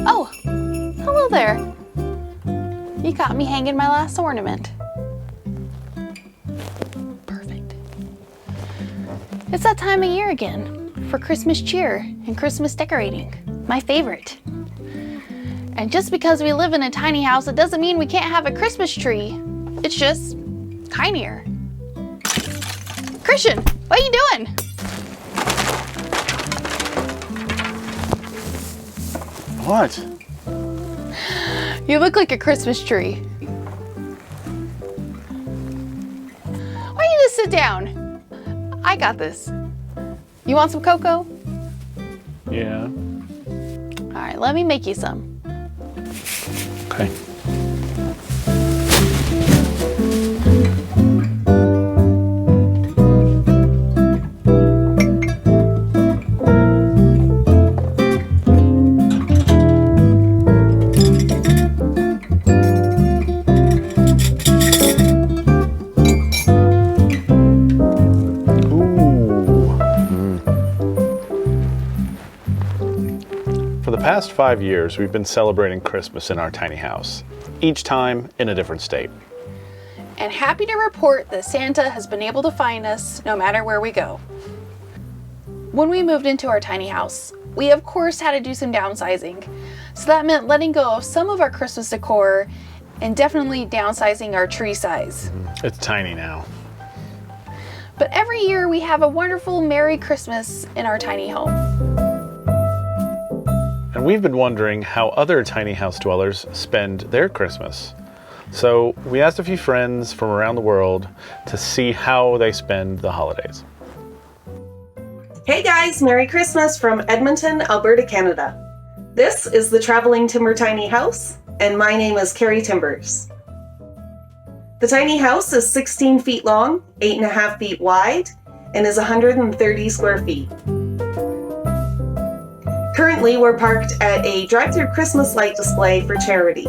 Oh, hello there. You got me hanging my last ornament. Perfect. It's that time of year again for Christmas cheer and Christmas decorating. My favorite. And just because we live in a tiny house, it doesn't mean we can't have a Christmas tree. It's just tinier. Christian, what are you doing? What? You look like a Christmas tree. Why don't you just sit down? I got this. You want some cocoa? Yeah. All right, let me make you some. Okay. For the past 5 years, we've been celebrating Christmas in our tiny house, each time in a different state. And happy to report that Santa has been able to find us no matter where we go. When we moved into our tiny house, we of course had to do some downsizing. So that meant letting go of some of our Christmas decor and definitely downsizing our tree size. It's tiny now. But every year we have a wonderful Merry Christmas in our tiny home. And we've been wondering how other tiny house dwellers spend their Christmas. So we asked a few friends from around the world to see how they spend the holidays. Hey guys, Merry Christmas from Edmonton, Alberta, Canada. This is the Traveling Timber Tiny House, and my name is Carrie Timbers. The tiny house is 16 feet long, 8.5 feet wide, and is 130 square feet. Currently, we're parked at a drive-through Christmas light display for charity.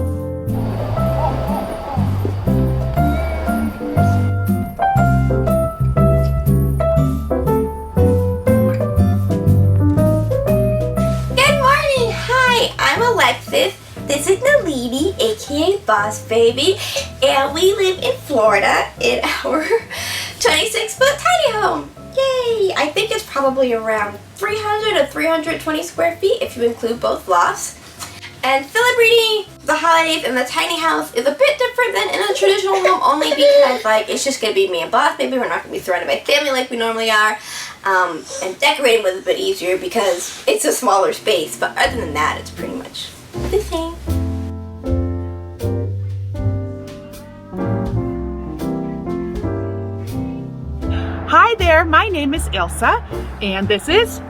I'm Alexis, this is Nalini, aka Boss Baby, and we live in Florida in our 26-foot tiny home. Yay! I think it's probably around 300 or 320 square feet if you include both lofts. And celebrating the holidays in the tiny house is a bit different than in a traditional home, only because it's just going to be me and Boss Baby. We're not going to be surrounded by family like we normally are. And decorating was a bit easier because it's a smaller space, but other than that, it's pretty much the same. Hi there, my name is Ilsa, and this is...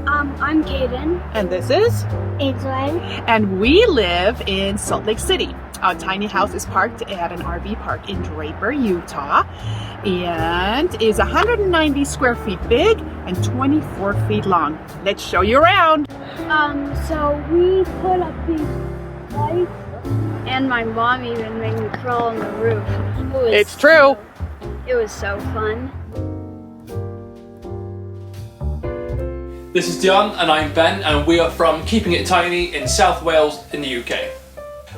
I'm Kaden. And this is... Adrian. And we live in Salt Lake City. Our tiny house is parked at an RV park in Draper, Utah, and is 190 square feet big and 24 feet long. Let's show you around. So we put up these lights, and my mom even made me crawl on the roof. It's true. It was so fun. This is Dion and I'm Ben, and we are from Keeping It Tiny in South Wales in the UK.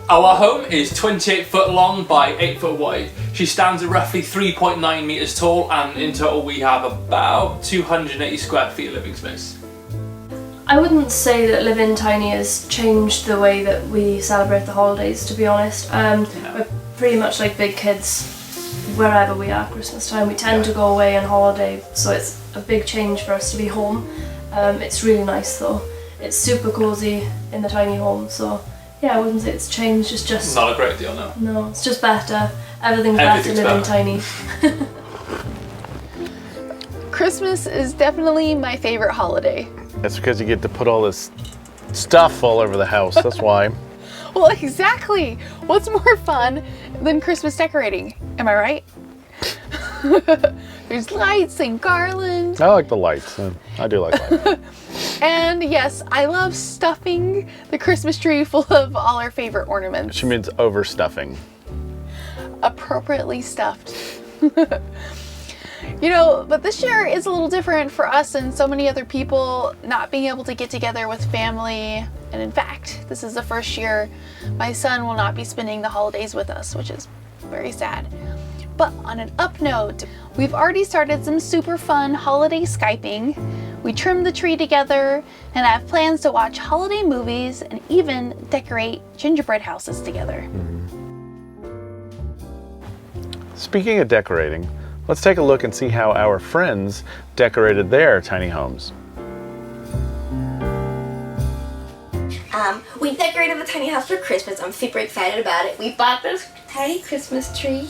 Our home is 28 foot long by 8 foot wide. She stands at roughly 3.9 meters tall, and in total we have about 280 square feet of living space. I wouldn't say that living tiny has changed the way that we celebrate the holidays, to be honest. We're pretty much like big kids wherever we are Christmas time. We tend to go away on holiday, so it's a big change for us to be home. It's really nice though. It's super cozy in the tiny home, so yeah, I wouldn't say it's changed, it's just... Not a great deal, no. No, it's just better. Everything's better living tiny. Christmas is definitely my favorite holiday. That's because you get to put all this stuff all over the house, that's why. Well, exactly. What's more fun than Christmas decorating? Am I right? There's lights and garlands. I like the lights. I do like lights. And yes, I love stuffing the Christmas tree full of all our favorite ornaments. She means overstuffing. Appropriately stuffed. You know, but this year is a little different for us and so many other people, not being able to get together with family And in fact, this is the first year my son will not be spending the holidays with us, which is very sad. But on an up note, we've already started some super fun holiday Skyping. We trimmed the tree together and have plans to watch holiday movies and even decorate gingerbread houses together. Speaking of decorating, let's take a look and see how our friends decorated their tiny homes. We decorated the tiny house for Christmas. I'm super excited about it. We bought this tiny Christmas tree.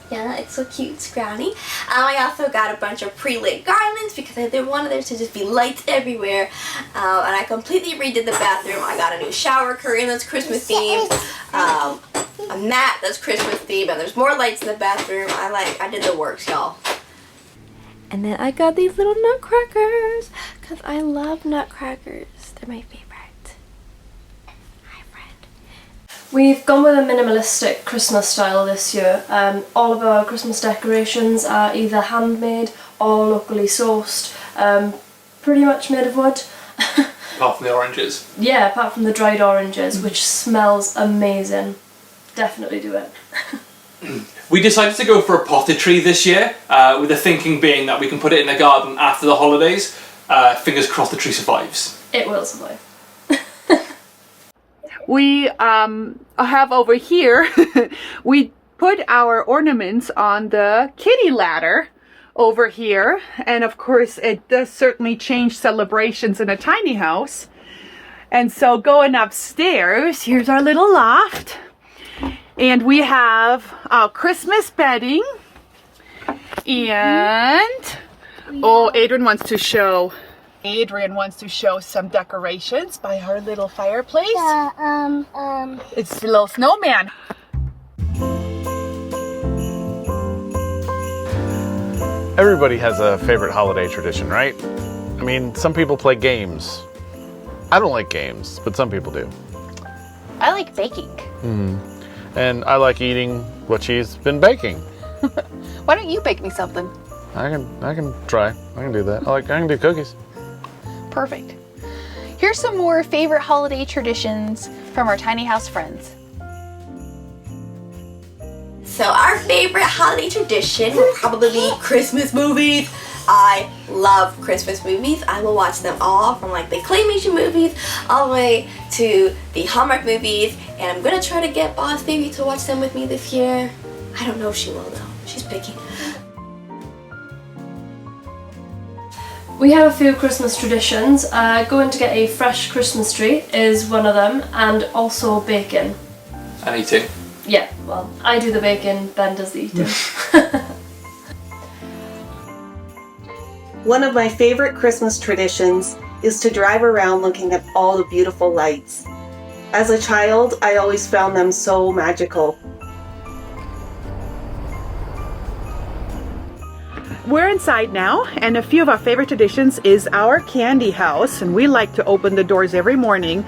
Yeah, it's so cute, scrawny. I also got a bunch of pre-lit garlands because I didn't want there to just be lights everywhere. And I completely redid the bathroom. I got a new shower curtain that's Christmas themed, a mat that's Christmas themed, and there's more lights in the bathroom. I did the works, y'all. And then I got these little nutcrackers because I love nutcrackers. They're my favorite. We've gone with a minimalistic Christmas style this year. All of our Christmas decorations are either handmade or locally sourced, pretty much made of wood. Apart from the oranges. Yeah, apart from the dried oranges, which smells amazing. Definitely do it. We decided to go for a potted tree this year, with the thinking being that we can put it in the garden after the holidays. Fingers crossed the tree survives. It will survive. We have over here, we put our ornaments on the kitty ladder over here. And of course, it does certainly change celebrations in a tiny house. And so going upstairs, here's our little loft. And we have our Christmas bedding. And, oh, Adrian wants to show some decorations by her little fireplace. It's a little snowman. Everybody has a favorite holiday tradition, right? I mean, some people play games. I don't like games, but some people do. I like baking. And I like eating what she's been baking. Why don't you bake me something? I can try. I can do that. I can do cookies. Perfect. Here's some more favorite holiday traditions from our tiny house friends. So our favorite holiday tradition will probably be Christmas movies. I love Christmas movies. I will watch them all, from like the claymation movies all the way to the Hallmark movies, and I'm gonna try to get Boss Baby to watch them with me this year. I don't know if she will though. She's picky. We have a few Christmas traditions. Going to get a fresh Christmas tree is one of them, and also baking. And eating. Yeah, well, I do the baking, Ben does the eating. One of my favorite Christmas traditions is to drive around looking at all the beautiful lights. As a child, I always found them so magical. We're inside now, and a few of our favorite traditions is our candy house, and we like to open the doors every morning.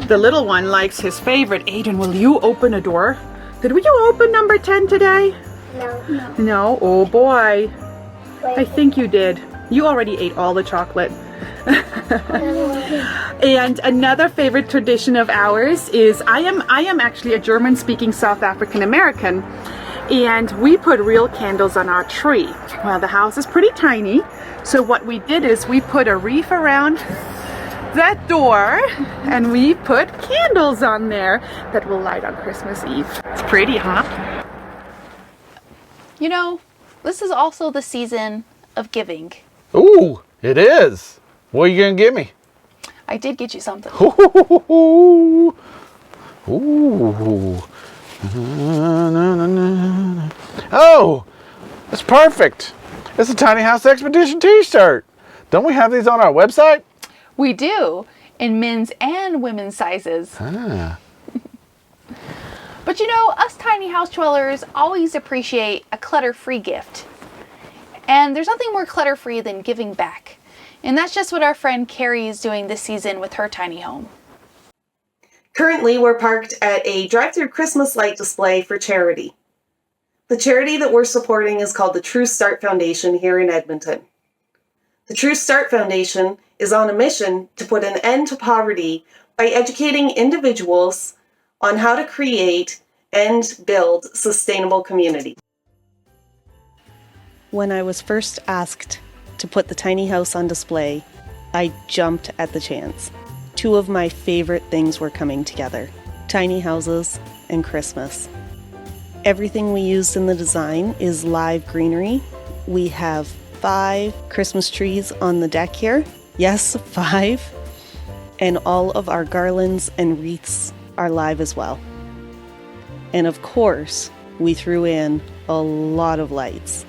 The little one likes his favorite. Aiden, will you open a door? Did you open number 10 today? No. No? Oh boy. I think you did. You already ate all the chocolate. And another favorite tradition of ours is I am actually a German-speaking South African American. And we put real candles on our tree. Well, the house is pretty tiny, so what we did is we put a wreath around that door and we put candles on there that will light on Christmas Eve. It's pretty, huh? You know, this is also the season of giving. Ooh, it is. What are you gonna give me? I did get you something. Ooh. Oh, that's perfect. It's a Tiny House Expedition t-shirt. Don't we have these on our website? We do, in men's and women's sizes. Ah. But you know, us tiny house dwellers always appreciate a clutter-free gift. And there's nothing more clutter-free than giving back. And that's just what our friend Carrie is doing this season with her tiny home. Currently, we're parked at a drive-through Christmas light display for charity. The charity that we're supporting is called the True Start Foundation here in Edmonton. The True Start Foundation is on a mission to put an end to poverty by by educating individuals on how to create and build sustainable communities. When I was first asked to put the tiny house on display, I jumped at the chance. Two of my favorite things were coming together: tiny houses and Christmas. Everything we used in the design is live greenery. We have 5 Christmas trees on the deck here. Yes, 5. And all of our garlands and wreaths are live as well. And of course, we threw in a lot of lights.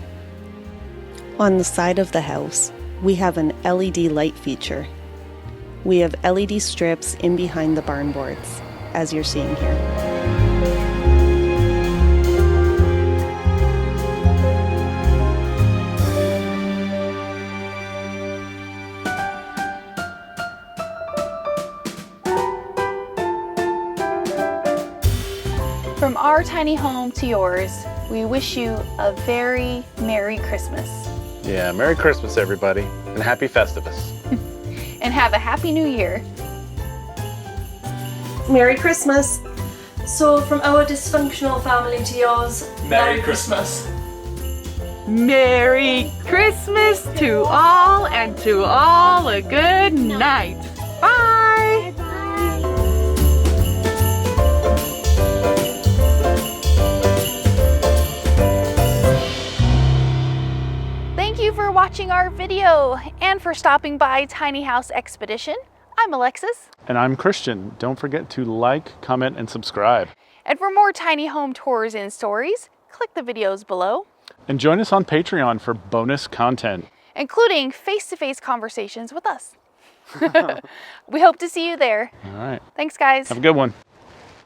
On the side of the house, we have an LED light feature. We have LED strips in behind the barn boards, as you're seeing here. From our tiny home to yours, we wish you a very Merry Christmas. Yeah, Merry Christmas, everybody, and Happy Festivus. And have a Happy New Year. Merry Christmas. So from our dysfunctional family to yours, Merry Christmas. Merry Christmas to all, and to all a good night. Bye! Thank you for watching our video and for stopping by Tiny House Expedition. I'm Alexis. And I'm Christian. Don't forget to like, comment, and subscribe. And for more tiny home tours and stories, click the videos below, And join us on Patreon for bonus content. including face-to-face conversations with us. We hope to see you there. All right. Thanks, guys. Have a good one.